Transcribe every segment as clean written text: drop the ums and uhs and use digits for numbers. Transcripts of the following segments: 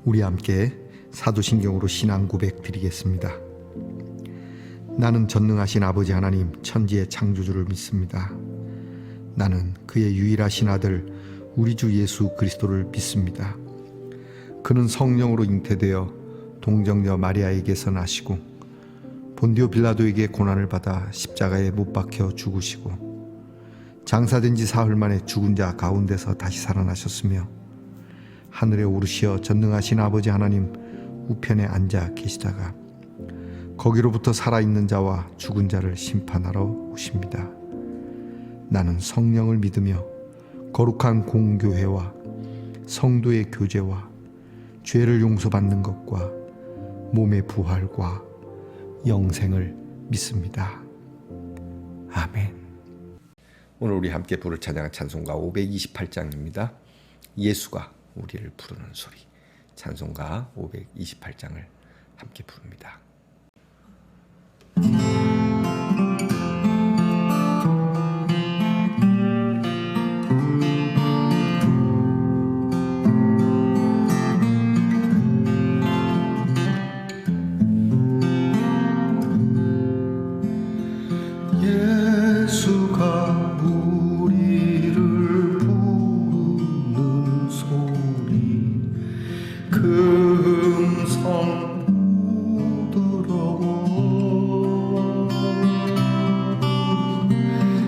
우리 함께 사도신경으로 신앙 고백 드리겠습니다. 나는 전능하신 아버지 하나님 천지의 창조주를 믿습니다. 나는 그의 유일하신 아들 우리 주 예수 그리스도를 믿습니다. 그는 성령으로 잉태되어 동정녀 마리아에게서 나시고 본디오 빌라도에게 고난을 받아 십자가에 못 박혀 죽으시고 장사된 지 사흘 만에 죽은 자 가운데서 다시 살아나셨으며 하늘에 오르시어 전능하신 아버지 하나님 우편에 앉아 계시다가 거기로부터 살아있는 자와 죽은 자를 심판하러 오십니다. 나는 성령을 믿으며 거룩한 공교회와 성도의 교제와 죄를 용서받는 것과 몸의 부활과 영생을 믿습니다. 아멘. 오늘 우리 함께 부를 찬양 찬송가 528장입니다. 예수가 우리를 부르는 소리. 찬송가 528장을 함께 부릅니다. 예수가 우리를 부르는 소리 그 음성 부드러워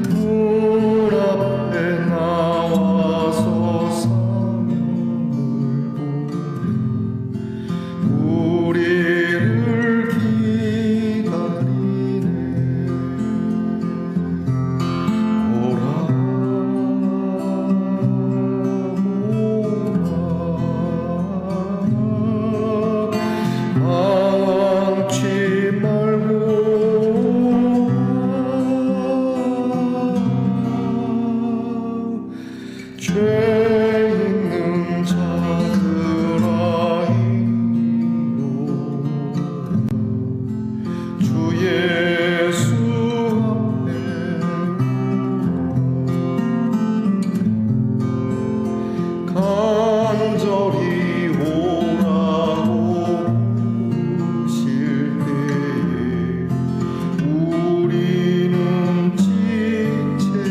문 앞에 나와서 사명을 보내 우리를 기다리네. 죄 있는 자들아 이로 주 예수 앞에 간절히 오라고 부르실 때에 우리는 지체하여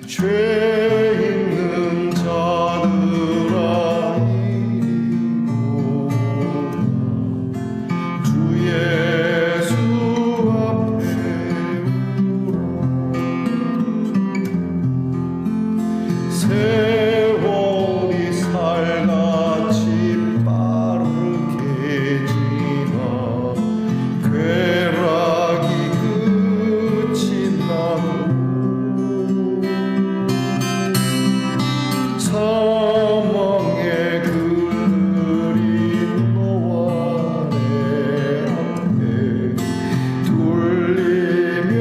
죄 있는 자들아 이리로 주 예수 앞에 울어 세월이 살같이 빠르게 지나 쾌락이 끝이 나고 사망의 그늘이 너와 내 앞에 둘리며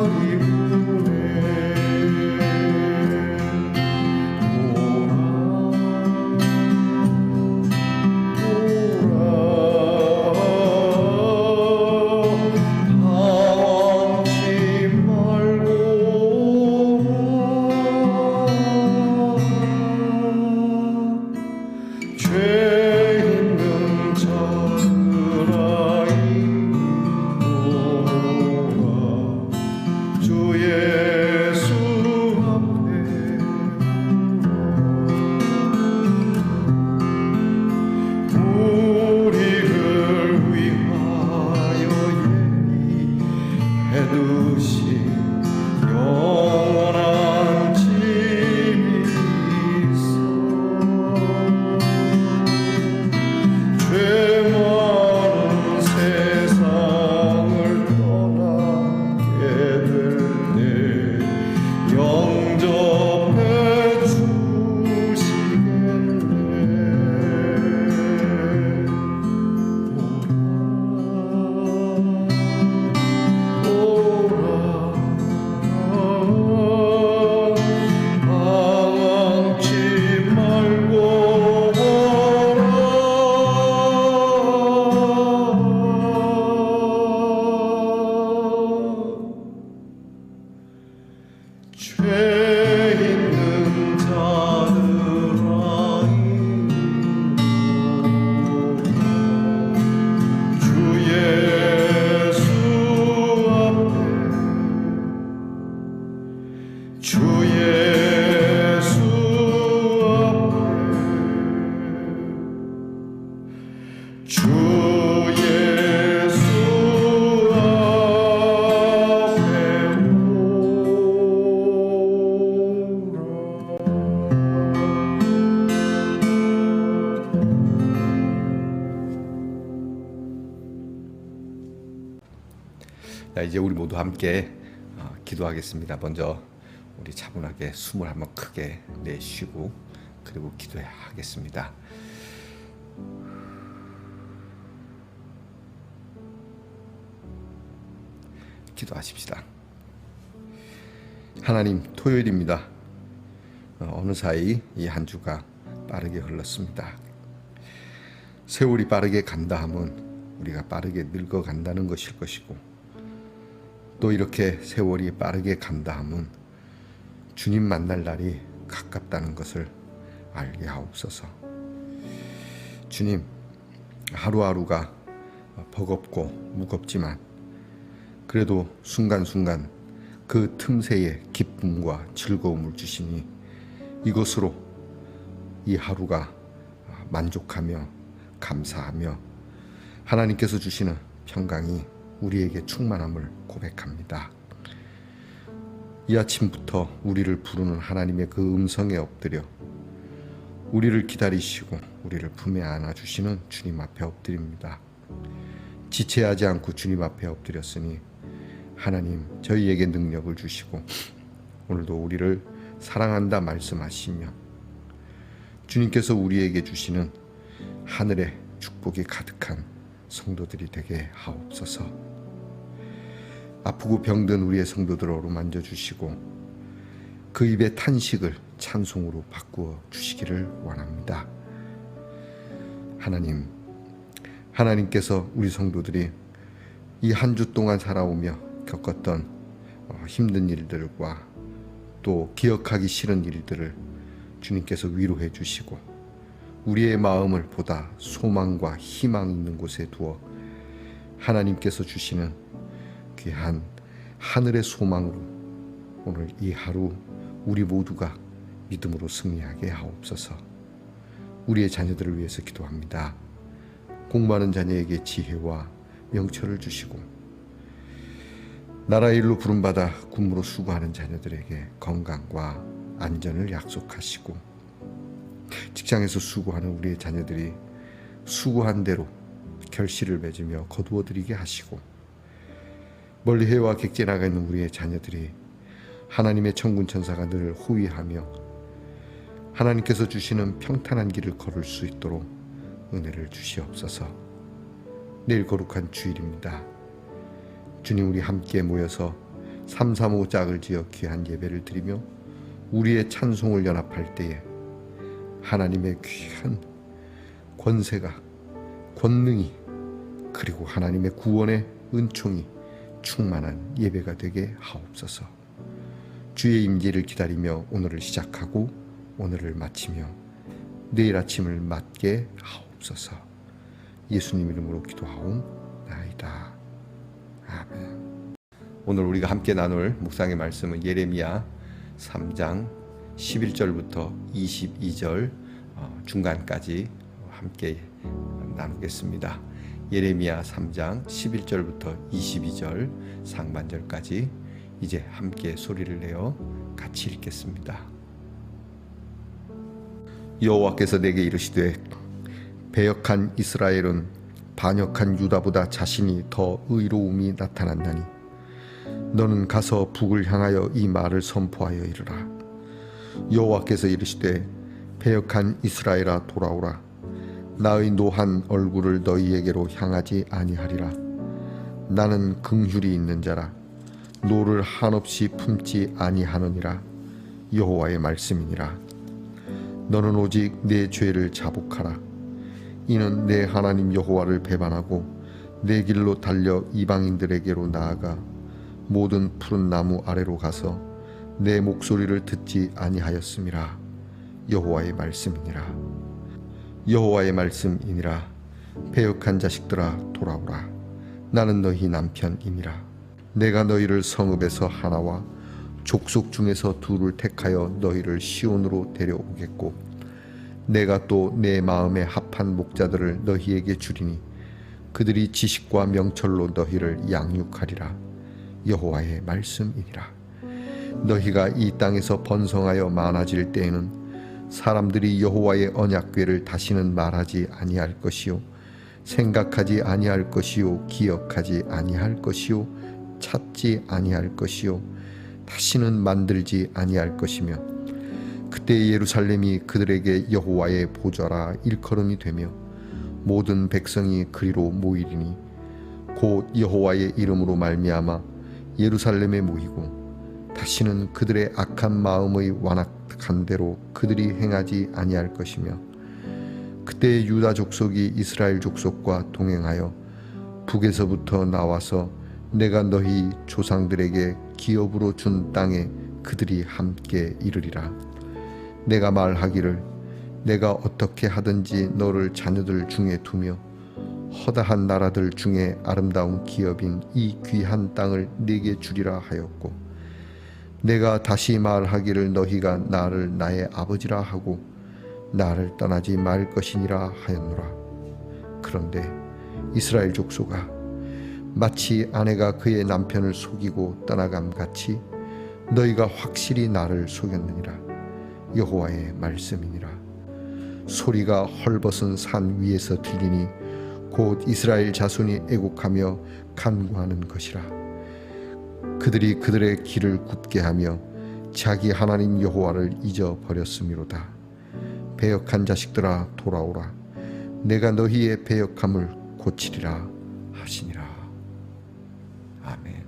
가리우네. 당황치 말고 죄 있는 자들아 이리로 주 예수 앞에 우리를 위하여 예비해 두신 영원한 짐이 있어 죄 많은 세상을 떠나게 될 자, 이제 우리 모두 함께 기도하겠습니다. 먼저 우리 차분하게 숨을 한번 크게 내쉬고 그리고 기도하겠습니다. 기도하십시다. 하나님, 토요일입니다. 어느 사이 이 한 주가 빠르게 흘렀습니다. 세월이 빠르게 간다 하면 우리가 빠르게 늙어간다는 것일 것이고, 또 이렇게 세월이 빠르게 간다 하면 주님 만날 날이 가깝다는 것을 알게 하옵소서. 주님, 하루하루가 버겁고 무겁지만 그래도 순간순간 그 틈새에 기쁨과 즐거움을 주시니 이것으로 이 하루가 만족하며 감사하며 하나님께서 주시는 평강이 우리에게 충만함을 고백합니다. 이 아침부터 우리를 부르는 하나님의 그 음성에 엎드려 우리를 기다리시고 우리를 품에 안아주시는 주님 앞에 엎드립니다. 지체하지 않고 주님 앞에 엎드렸으니 하나님, 저희에게 능력을 주시고 오늘도 우리를 사랑한다 말씀하시며 주님께서 우리에게 주시는 하늘의 축복이 가득한 성도들이 되게 하옵소서. 아프고 병든 우리의 성도들을 어루만져 주시고 그 입의 탄식을 찬송으로 바꾸어 주시기를 원합니다. 하나님, 하나님께서 우리 성도들이 이 한 주 동안 살아오며 겪었던 힘든 일들과 또 기억하기 싫은 일들을 주님께서 위로해 주시고 우리의 마음을 보다 소망과 희망 있는 곳에 두어 하나님께서 주시는 귀한 하늘의 소망으로 오늘 이 하루 우리 모두가 믿음으로 승리하게 하옵소서. 우리의 자녀들을 위해서 기도합니다. 공부하는 자녀에게 지혜와 명철을 주시고 나라의 일로 부름받아 군무로 수고하는 자녀들에게 건강과 안전을 약속하시고 직장에서 수고하는 우리의 자녀들이 수고한 대로 결실을 맺으며 거두어들이게 하시고 멀리 해와 객지에 나가 있는 우리의 자녀들이 하나님의 천군 천사가 늘 호위하며 하나님께서 주시는 평탄한 길을 걸을 수 있도록 은혜를 주시옵소서. 내일 거룩한 주일입니다. 주님, 우리 함께 모여서 335 짝을 지어 귀한 예배를 드리며 우리의 찬송을 연합할 때에 하나님의 귀한 권세가, 권능이 그리고 하나님의 구원의 은총이 충만한 예배가 되게 하옵소서. 주의 임재를 기다리며 오늘을 시작하고 오늘을 마치며 내일 아침을 맞게 하옵소서. 예수님 이름으로 기도하옵나이다. 아멘. 오늘 우리가 함께 나눌 묵상의 말씀은 예레미야 3장 11절부터 22절 중간까지 함께 나누겠습니다. 예레미야 3장 11절부터 22절 상반절까지 이제 함께 소리를 내어 같이 읽겠습니다. 여호와께서 내게 이르시되 배역한 이스라엘은 반역한 유다보다 자신이 더 의로움이 나타난다니 너는 가서 북을 향하여 이 말을 선포하여 이르라. 여호와께서 이르시되 배역한 이스라엘아 돌아오라. 나의 노한 얼굴을 너희에게로 향하지 아니하리라. 나는 긍휼이 있는 자라 노를 한없이 품지 아니하느니라. 여호와의 말씀이니라. 너는 오직 내 죄를 자복하라. 이는 내 하나님 여호와를 배반하고 내 길로 달려 이방인들에게로 나아가 모든 푸른 나무 아래로 가서 내 목소리를 듣지 아니하였음이라. 여호와의 말씀이니라. 여호와의 말씀이니라. 배역한 자식들아 돌아오라. 나는 너희 남편이니라. 내가 너희를 성읍에서 하나와 족속 중에서 둘을 택하여 너희를 시온으로 데려오겠고 내가 또 내 마음에 합한 목자들을 너희에게 주리니 그들이 지식과 명철로 너희를 양육하리라. 여호와의 말씀이니라. 너희가 이 땅에서 번성하여 많아질 때에는 사람들이 여호와의 언약궤를 다시는 말하지 아니할 것이요 생각하지 아니할 것이요 기억하지 아니할 것이요 찾지 아니할 것이요 다시는 만들지 아니할 것이며 그때 예루살렘이 그들에게 여호와의 보좌라 일컬음이 되며 모든 백성이 그리로 모이리니 곧 여호와의 이름으로 말미암아 예루살렘에 모이고 다시는 그들의 악한 마음의 완악한 대로 그들이 행하지 아니할 것이며 그때 유다 족속이 이스라엘 족속과 동행하여 북에서부터 나와서 내가 너희 조상들에게 기업으로 준 땅에 그들이 함께 이르리라. 내가 말하기를 내가 어떻게 하든지 너를 자녀들 중에 두며 허다한 나라들 중에 아름다운 기업인 이 귀한 땅을 네게 주리라 하였고 내가 다시 말하기를 너희가 나를 나의 아버지라 하고 나를 떠나지 말 것이니라 하였노라. 그런데 이스라엘 족속아 마치 아내가 그의 남편을 속이고 떠나감 같이 너희가 확실히 나를 속였느니라. 여호와의 말씀이니라. 소리가 헐벗은 산 위에서 들리니 곧 이스라엘 자손이 애곡하며 간구하는 것이라. 그들이 그들의 길을 굳게 하며 자기 하나님 여호와를 잊어버렸음이로다. 배역한 자식들아 돌아오라. 내가 너희의 배역함을 고치리라 하시니라. 아멘.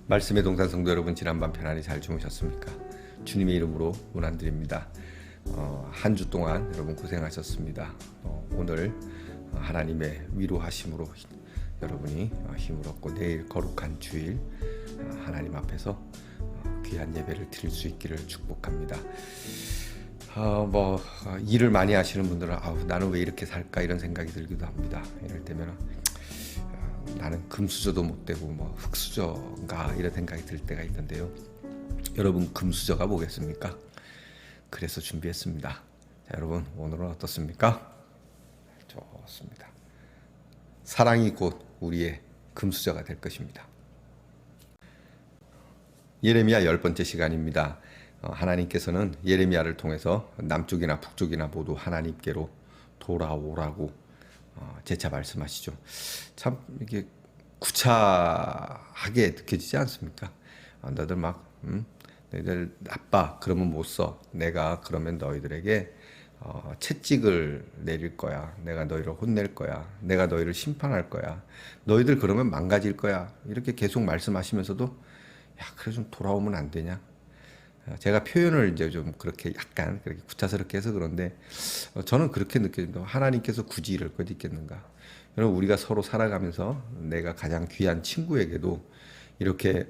말씀의 동산 성도 여러분, 지난밤 편안히 잘 주무셨습니까? 주님의 이름으로 문안드립니다. 한 주 동안 여러분 고생하셨습니다. 오늘 하나님의 위로하심으로 여러분이 힘을 얻고 내일 거룩한 주일 하나님 앞에서 귀한 예배를 드릴 수 있기를 축복합니다. 일을 많이 하시는 분들은 나는 왜 이렇게 살까 이런 생각이 들기도 합니다. 이럴 때면 나는 금수저도 못 되고 흙수저인가 이런 생각이 들 때가 있는데요. 여러분 금수저가 뭐겠습니까? 그래서 준비했습니다. 자, 여러분 오늘은 어떻습니까? 좋습니다. 사랑이 곧 우리의 금수저가 될 것입니다. 예레미야 10번째 시간입니다. 하나님께서는 예레미야를 통해서 남쪽이나 북쪽이나 모두 하나님께로 돌아오라고 재차 말씀하시죠. 참 이게 구차하게 느껴지지 않습니까? 너희들 너희들 나빠 그러면 못 써. 내가 그러면 너희들에게 채찍을 내릴 거야. 내가 너희를 혼낼 거야. 내가 너희를 심판할 거야. 너희들 그러면 망가질 거야. 이렇게 계속 말씀하시면서도 그래 좀 돌아오면 안 되냐? 제가 표현을 이제 좀 그렇게 약간 그렇게 구차스럽게 해서 그런데 저는 그렇게 느껴집니다. 하나님께서 굳이 이럴 것 있겠는가? 여러분 우리가 서로 살아가면서 내가 가장 귀한 친구에게도 이렇게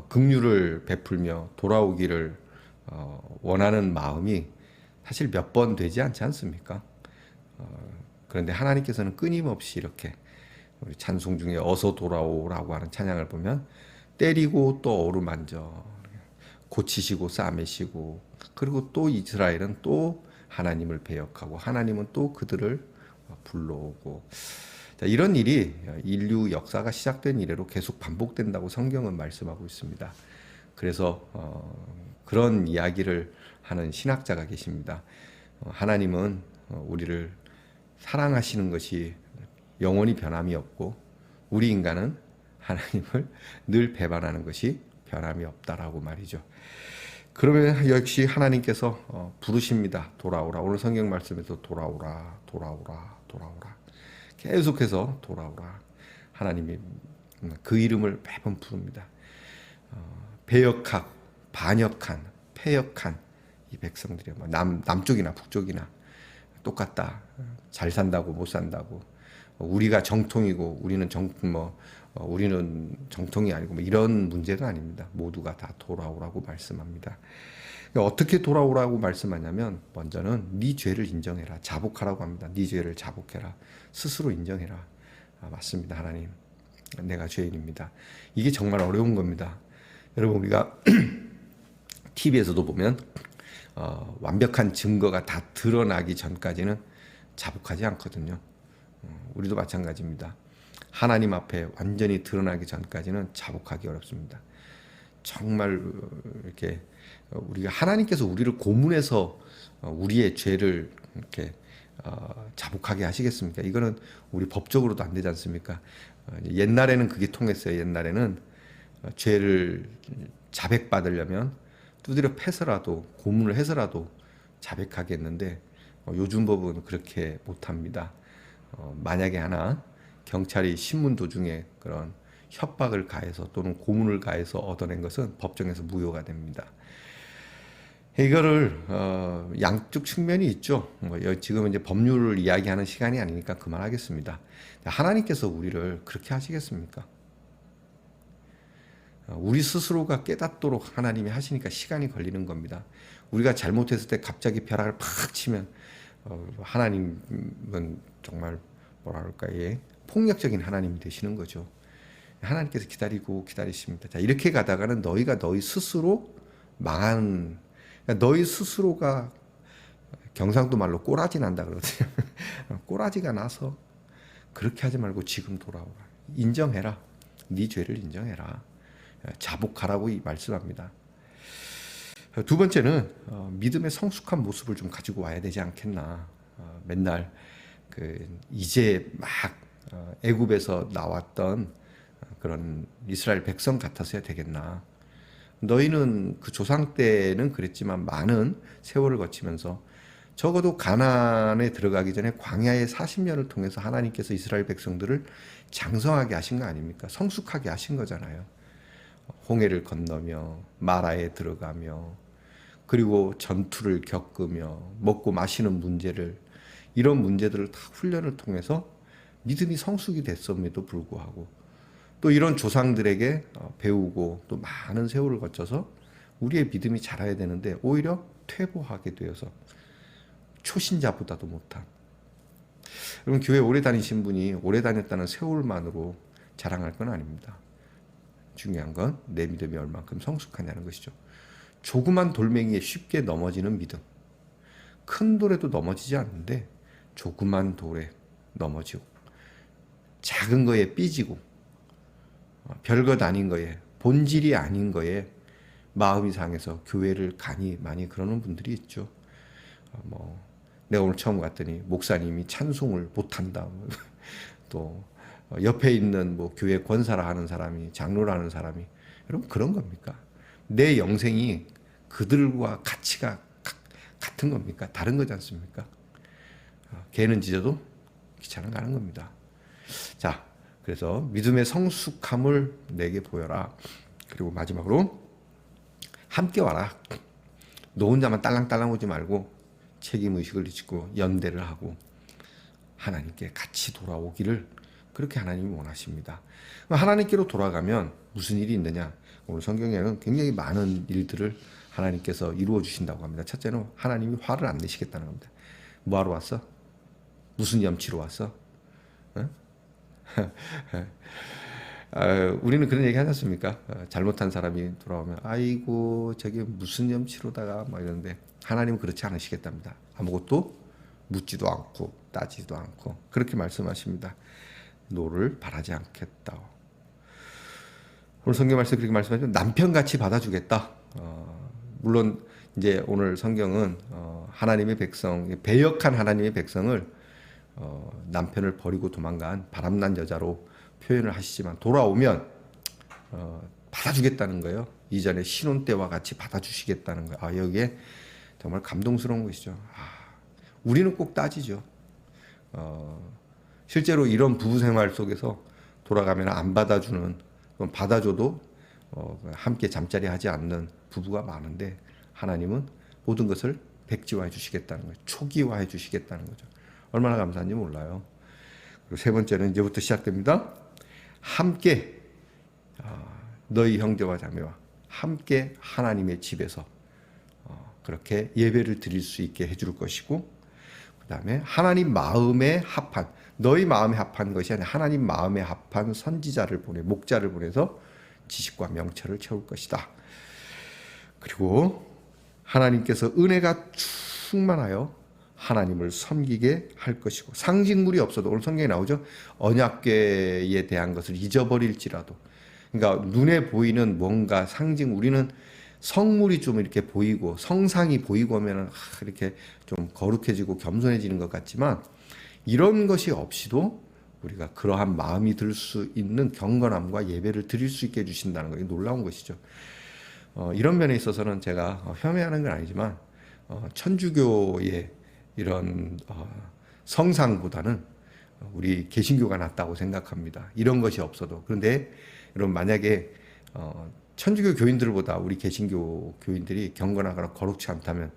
긍휼을 베풀며 돌아오기를 원하는 마음이 사실 몇 번 되지 않지 않습니까? 그런데 하나님께서는 끊임없이 이렇게 우리 찬송 중에 어서 돌아오라고 하는 찬양을 보면 때리고 또 어루만져 고치시고 싸매시고 그리고 또 이스라엘은 또 하나님을 배역하고 하나님은 또 그들을 불러오고 이런 일이 인류 역사가 시작된 이래로 계속 반복된다고 성경은 말씀하고 있습니다. 그래서 그런 이야기를 하는 신학자가 계십니다. 하나님은 우리를 사랑하시는 것이 영원히 변함이 없고 우리 인간은 하나님을 늘 배반하는 것이 변함이 없다라고 말이죠. 그러면 역시 하나님께서 부르십니다. 돌아오라. 오늘 성경 말씀에서 돌아오라, 돌아오라, 돌아오라. 계속해서 돌아오라. 하나님이 그 이름을 매번 부릅니다. 배역한, 반역한, 패역한 이 백성들이 남쪽이나 북쪽이나 똑같다. 잘 산다고 못 산다고. 우리가 정통이고 우리는 우리는 정통이 아니고 이런 문제가 아닙니다. 모두가 다 돌아오라고 말씀합니다. 어떻게 돌아오라고 말씀하냐면 먼저는 네 죄를 인정해라. 자복하라고 합니다. 네 죄를 자복해라. 스스로 인정해라. 맞습니다. 하나님. 내가 죄인입니다. 이게 정말 어려운 겁니다. 여러분 우리가 TV에서도 보면 완벽한 증거가 다 드러나기 전까지는 자복하지 않거든요. 우리도 마찬가지입니다. 하나님 앞에 완전히 드러나기 전까지는 자복하기 어렵습니다. 정말 이렇게 우리가 하나님께서 우리를 고문해서 우리의 죄를 이렇게 자복하게 하시겠습니까? 이거는 우리 법적으로도 안 되지 않습니까? 옛날에는 그게 통했어요. 옛날에는 죄를 자백받으려면 두드려 패서라도 고문을 해서라도 자백하게 했는데 요즘 법은 그렇게 못합니다. 만약에 하나 경찰이 신문 도중에 그런 협박을 가해서 또는 고문을 가해서 얻어낸 것은 법정에서 무효가 됩니다. 이거를 양쪽 측면이 있죠. 지금 이제 법률을 이야기하는 시간이 아니니까 그만하겠습니다. 하나님께서 우리를 그렇게 하시겠습니까? 우리 스스로가 깨닫도록 하나님이 하시니까 시간이 걸리는 겁니다. 우리가 잘못했을 때 갑자기 벼락을 팍 치면 하나님은 정말 뭐라 그럴까, 폭력적인 하나님이 되시는 거죠. 하나님께서 기다리고 기다리십니다. 자, 이렇게 가다가는 너희가 너희 스스로 망한, 그러니까 너희 스스로가 경상도 말로 꼬라지 난다 그러거든요. 꼬라지가 나서 그렇게 하지 말고 지금 돌아오라. 인정해라. 네 죄를 인정해라. 자복하라고 말씀합니다. 두 번째는 믿음의 성숙한 모습을 좀 가지고 와야 되지 않겠나. 맨날 이제 막 애굽에서 나왔던 그런 이스라엘 백성 같아서야 되겠나. 너희는 그 조상 때는 그랬지만 많은 세월을 거치면서 적어도 가나안에 들어가기 전에 광야의 40년을 통해서 하나님께서 이스라엘 백성들을 장성하게 하신 거 아닙니까? 성숙하게 하신 거잖아요. 홍해를 건너며 마라에 들어가며 그리고 전투를 겪으며 먹고 마시는 문제를, 이런 문제들을 다 훈련을 통해서 믿음이 성숙이 됐음에도 불구하고 또 이런 조상들에게 배우고 또 많은 세월을 거쳐서 우리의 믿음이 자라야 되는데 오히려 퇴보하게 되어서 초신자보다도 못한. 여러분, 교회 오래 다니신 분이 오래 다녔다는 세월만으로 자랑할 건 아닙니다. 중요한 건 내 믿음이 얼만큼 성숙하냐는 것이죠. 조그만 돌멩이에 쉽게 넘어지는 믿음. 큰 돌에도 넘어지지 않는데 조그만 돌에 넘어지고 작은 거에 삐지고 별것 아닌 거에, 본질이 아닌 거에 마음이 상해서 교회를 가니 많이 그러는 분들이 있죠. 내가 오늘 처음 갔더니 목사님이 찬송을 못한다. 또 옆에 있는 교회 권사라 하는 사람이, 장로라 하는 사람이, 여러분 그런 겁니까? 내 영생이 그들과 가치가 같은 겁니까? 다른 거지 않습니까? 개는 짖어도 귀찮은 가는 겁니다. 자, 그래서 믿음의 성숙함을 내게 보여라. 그리고 마지막으로 함께 와라. 너 혼자만 딸랑딸랑 오지 말고 책임의식을 지고 연대를 하고 하나님께 같이 돌아오기를 그렇게 하나님이 원하십니다. 하나님께로 돌아가면 무슨 일이 있느냐? 오늘 성경에는 굉장히 많은 일들을 하나님께서 이루어 주신다고 합니다. 첫째는 하나님이 화를 안 내시겠다는 겁니다. 뭐하러 왔어? 무슨 염치로 왔어? 우리는 그런 얘기 하지 않습니까? 잘못한 사람이 돌아오면 아이고 저게 무슨 염치로다가 막 이러는데 하나님은 그렇지 않으시겠답니다. 아무것도 묻지도 않고 따지도 않고 그렇게 말씀하십니다. 노를 바라지 않겠다. 오늘 성경 말씀 그렇게 말씀하시면 남편같이 받아주겠다. 물론 이제 오늘 성경은 하나님의 백성, 배역한 하나님의 백성을 남편을 버리고 도망간 바람난 여자로 표현을 하시지만 돌아오면 받아주겠다는 거예요. 이전에 신혼 때와 같이 받아주시겠다는 거예요. 여기에 정말 감동스러운 것이죠. 우리는 꼭 따지죠. 실제로 이런 부부 생활 속에서 돌아가면 안 받아주는, 받아줘도 함께 잠자리 하지 않는 부부가 많은데 하나님은 모든 것을 백지화해 주시겠다는 거예요. 초기화해 주시겠다는 거죠. 얼마나 감사한지 몰라요. 그리고 세 번째는 이제부터 시작됩니다. 함께 너희 형제와 자매와 함께 하나님의 집에서 그렇게 예배를 드릴 수 있게 해줄 것이고, 그 다음에 하나님 마음에 합한, 너희 마음에 합한 것이 아니라 하나님 마음에 합한 선지자를 목자를 보내서 지식과 명철을 채울 것이다. 그리고 하나님께서 은혜가 충만하여 하나님을 섬기게 할 것이고, 상징물이 없어도 오늘 성경에 나오죠. 언약궤에 대한 것을 잊어버릴지라도, 그러니까 눈에 보이는 뭔가 상징, 우리는 성물이 좀 이렇게 보이고 성상이 보이고 하면 이렇게 좀 거룩해지고 겸손해지는 것 같지만 이런 것이 없이도 우리가 그러한 마음이 들 수 있는 경건함과 예배를 드릴 수 있게 해주신다는 것이 놀라운 것이죠. 이런 면에 있어서는 제가 혐오하는 건 아니지만 천주교의 이런 성상보다는 우리 개신교가 낫다고 생각합니다. 이런 것이 없어도. 그런데 여러분 만약에 천주교 교인들보다 우리 개신교 교인들이 경건하거나 거룩치 않다면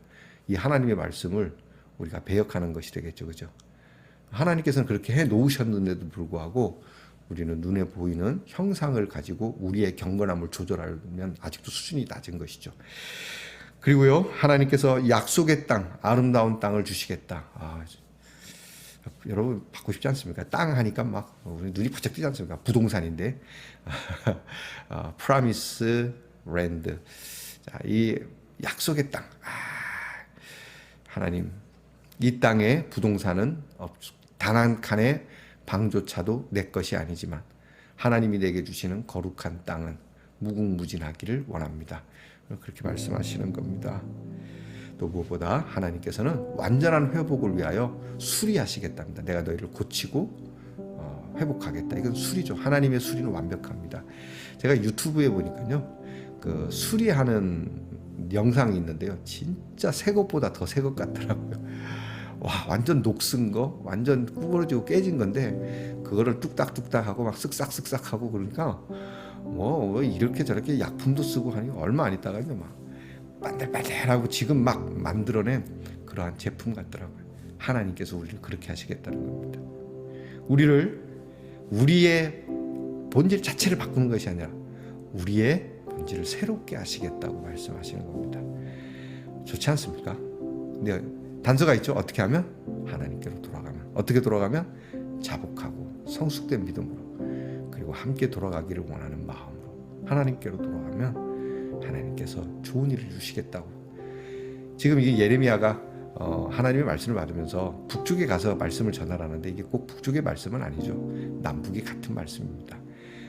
이 하나님의 말씀을 우리가 배역하는 것이 되겠죠. 그죠? 하나님께서는 그렇게 해 놓으셨는데도 불구하고 우리는 눈에 보이는 형상을 가지고 우리의 경건함을 조절하면 아직도 수준이 낮은 것이죠. 그리고요, 하나님께서 약속의 땅, 아름다운 땅을 주시겠다. 여러분 받고 싶지 않습니까? 땅 하니까 막 우리 눈이 바짝 뜨지 않습니까? 부동산인데 프라미스 랜드. 자, 이 약속의 땅. 하나님, 이 땅의 부동산은 단 한 칸의 방조차도 내 것이 아니지만 하나님이 내게 주시는 거룩한 땅은 무궁무진하기를 원합니다. 그렇게 말씀하시는 겁니다. 또 무엇보다 하나님께서는 완전한 회복을 위하여 수리하시겠답니다. 내가 너희를 고치고 회복하겠다. 이건 수리죠. 하나님의 수리는 완벽합니다. 제가 유튜브에 보니까요, 그 수리하는 영상이 있는데요, 진짜 새 것보다 더 새 것 같더라고요. 와, 완전 녹슨 거, 완전 구부러지고 깨진 건데 그거를 뚝딱뚝딱 하고 막 쓱싹쓱싹 하고 그러니까 뭐 이렇게 저렇게 약품도 쓰고 하니 얼마 안 있다가 막 반들반들하고 지금 막 만들어낸 그러한 제품 같더라고요. 하나님께서 우리를 그렇게 하시겠다는 겁니다. 우리의 본질 자체를 바꾸는 것이 아니라 우리의 본질을 새롭게 하시겠다고 말씀하시는 겁니다. 좋지 않습니까? 근데 단서가 있죠. 어떻게 하면? 하나님께로 돌아가면. 어떻게 돌아가면? 자복하고 성숙된 믿음으로, 그리고 함께 돌아가기를 원하는 마음으로 하나님께로 돌아가면 하나님께서 좋은 일을 주시겠다고. 지금 이게 예레미야가 하나님의 말씀을 받으면서 북쪽에 가서 말씀을 전하라는데 이게 꼭 북쪽의 말씀은 아니죠. 남북이 같은 말씀입니다.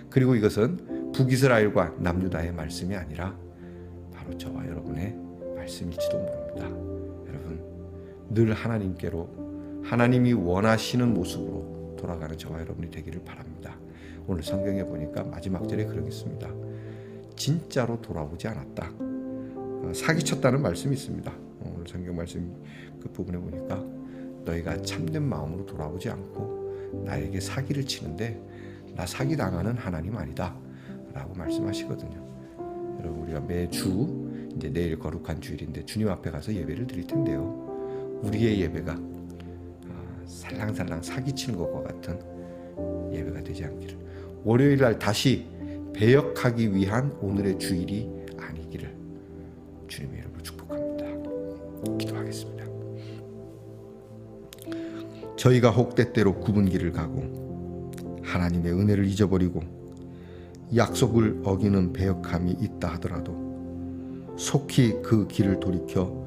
그리고 이것은 북이스라엘과 남유다의 말씀이 아니라 바로 저와 여러분의 말씀일지도 모릅니다. 늘 하나님께로, 하나님이 원하시는 모습으로 돌아가는 저와 여러분이 되기를 바랍니다. 오늘 성경에 보니까 마지막 절에 그러고 있습니다. 진짜로 돌아오지 않았다. 사기쳤다는 말씀이 있습니다. 오늘 성경 말씀 그 부분에 보니까 너희가 참된 마음으로 돌아오지 않고 나에게 사기를 치는데 나 사기 당하는 하나님 아니다 라고 말씀하시거든요. 여러분, 우리가 매주 이제 내일 거룩한 주일인데 주님 앞에 가서 예배를 드릴 텐데요, 우리의 예배가 살랑살랑 사기치는 것과 같은 예배가 되지 않기를, 월요일 날 다시 배역하기 위한 오늘의 주일이 아니기를 주님의 이름으로 축복합니다. 기도하겠습니다. 저희가 혹 때때로 굽은 길을 가고 하나님의 은혜를 잊어버리고 약속을 어기는 배역함이 있다 하더라도 속히 그 길을 돌이켜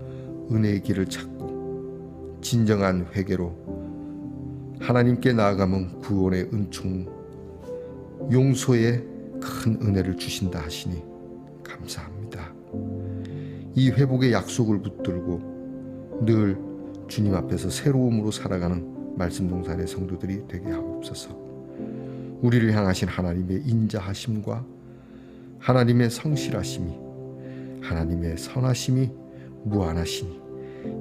은혜의 길을 찾고 진정한 회개로 하나님께 나아가면 구원의 은총, 용서의 큰 은혜를 주신다 하시니 감사합니다. 이 회복의 약속을 붙들고 늘 주님 앞에서 새로움으로 살아가는 말씀동산의 성도들이 되게 하옵소서. 우리를 향하신 하나님의 인자하심과 하나님의 성실하심이, 하나님의 선하심이 무한하시니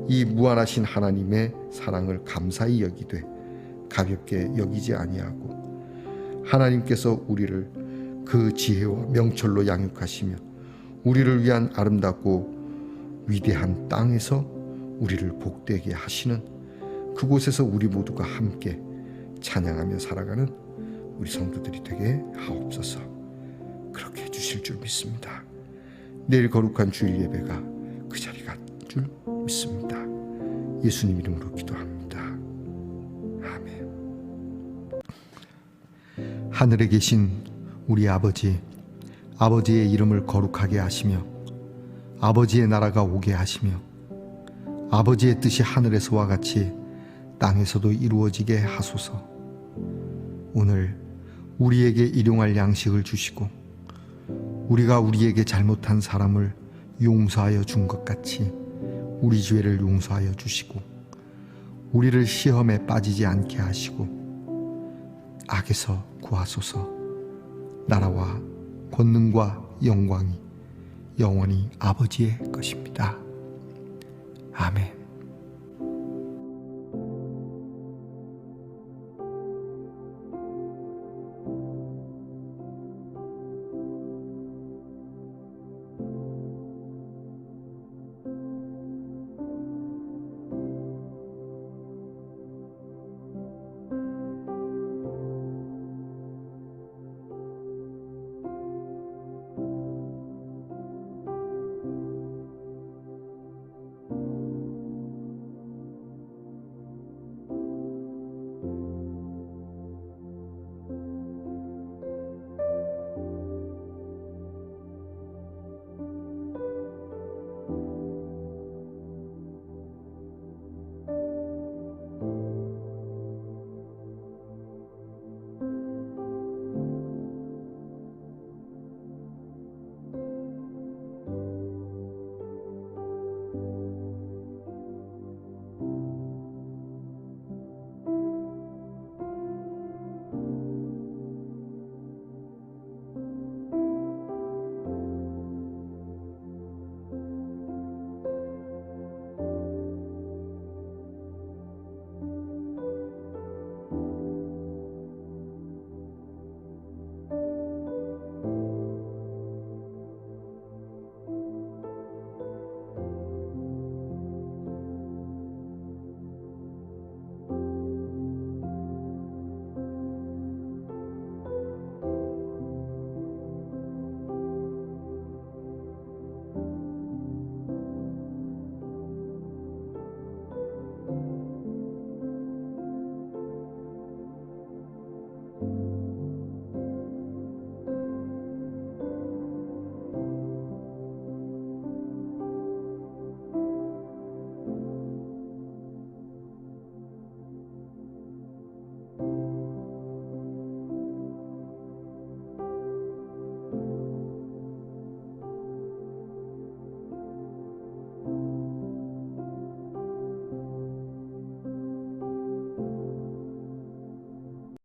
이 무한하신 하나님의 사랑을 감사히 여기되 가볍게 여기지 아니하고 하나님께서 우리를 그 지혜와 명철로 양육하시며 우리를 위한 아름답고 위대한 땅에서 우리를 복되게 하시는 그곳에서 우리 모두가 함께 찬양하며 살아가는 우리 성도들이 되게 하옵소서. 그렇게 해주실 줄 믿습니다. 내일 거룩한 주일 예배가 그 자리 갈 줄 믿습니다. 예수님 이름으로 기도합니다. 아멘. 하늘에 계신 우리 아버지, 아버지의 이름을 거룩하게 하시며 아버지의 나라가 오게 하시며 아버지의 뜻이 하늘에서와 같이 땅에서도 이루어지게 하소서. 오늘 우리에게 일용할 양식을 주시고 우리가 우리에게 잘못한 사람을 용서하여 준 것 같이 우리 죄를 용서하여 주시고 우리를 시험에 빠지지 않게 하시고 악에서 구하소서. 나라와 권능과 영광이 영원히 아버지의 것입니다. 아멘.